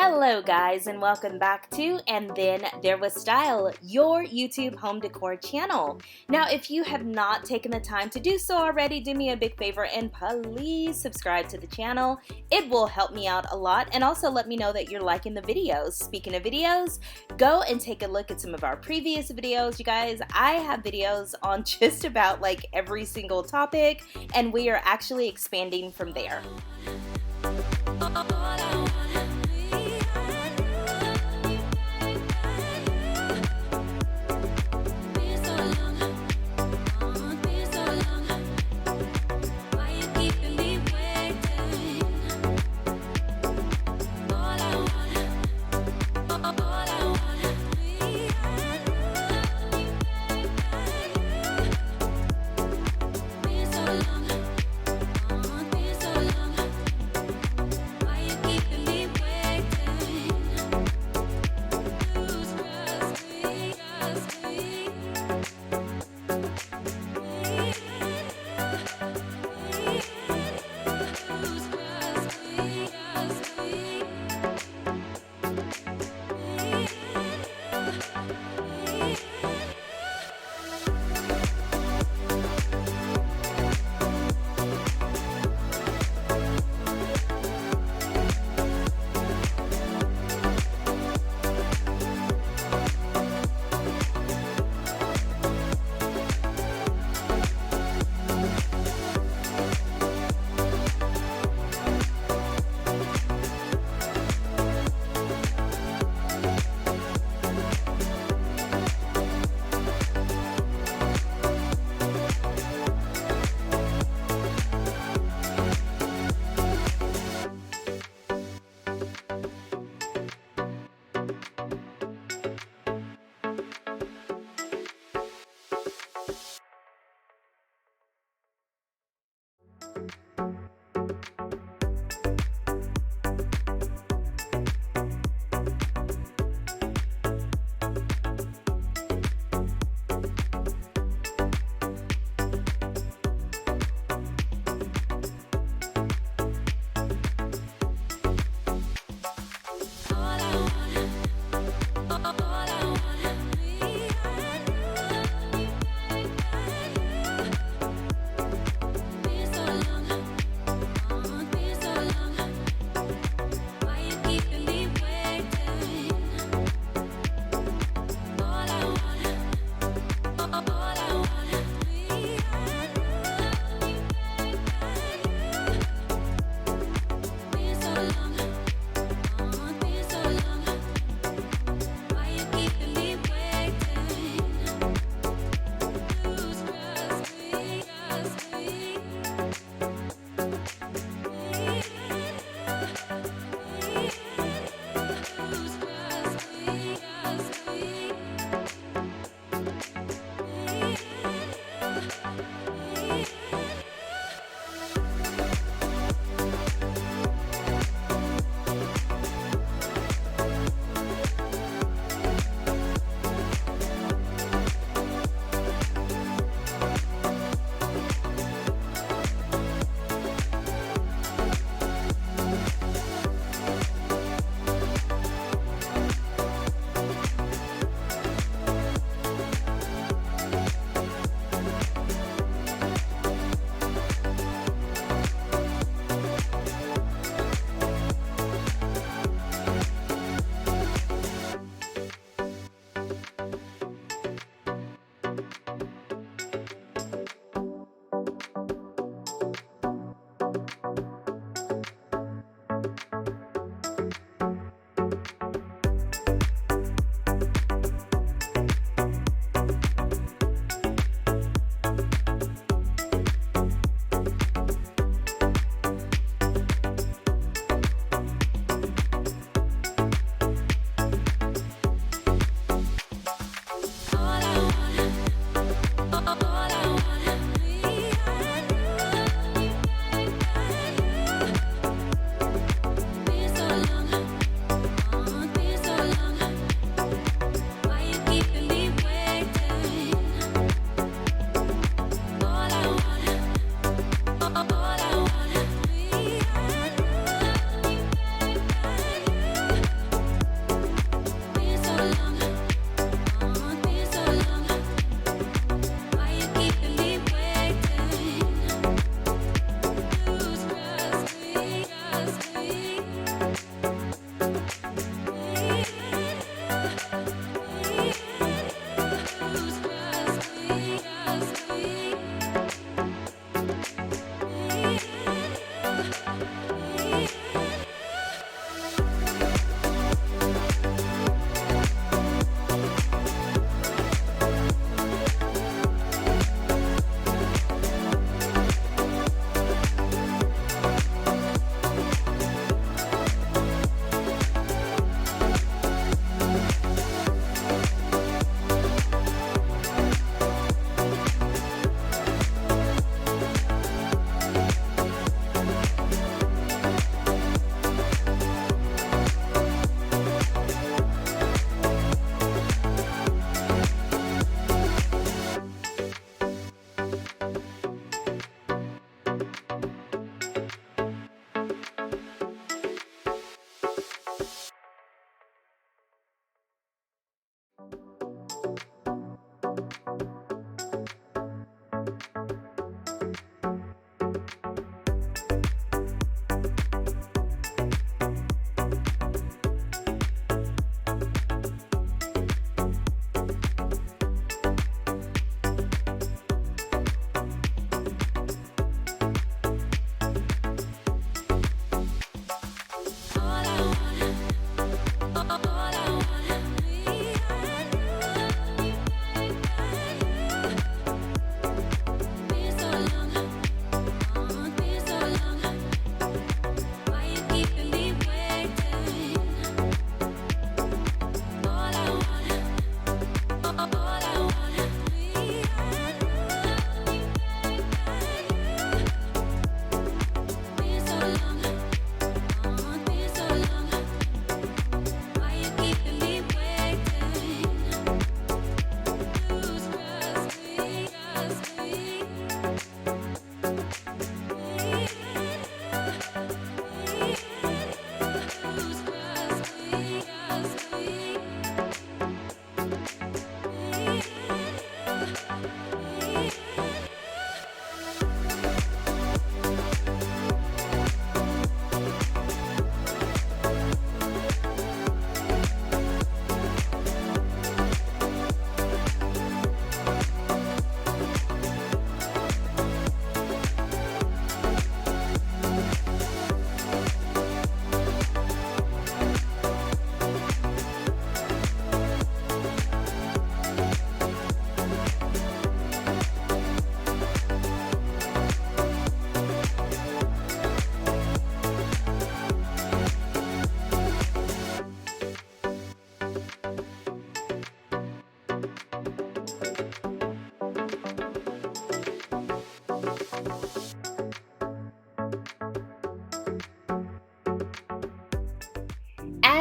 Hello guys, and welcome back to And Then There Was Style, your YouTube home decor channel. Now if you have not taken the time to do so already, do me a big favor and please subscribe to the channel. It will help me out a lot and also let me know that you're liking the videos. Speaking of videos, go and take a look at some of our previous videos. You guys, I have videos on just about like every single topic and we are actually expanding from there.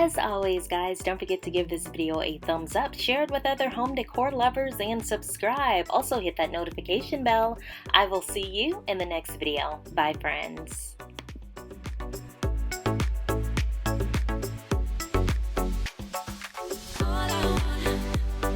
As always, guys, don't forget to give this video a thumbs up, share it with other home decor lovers, and subscribe. Also hit that notification bell. I will see you in the next video. Bye, friends.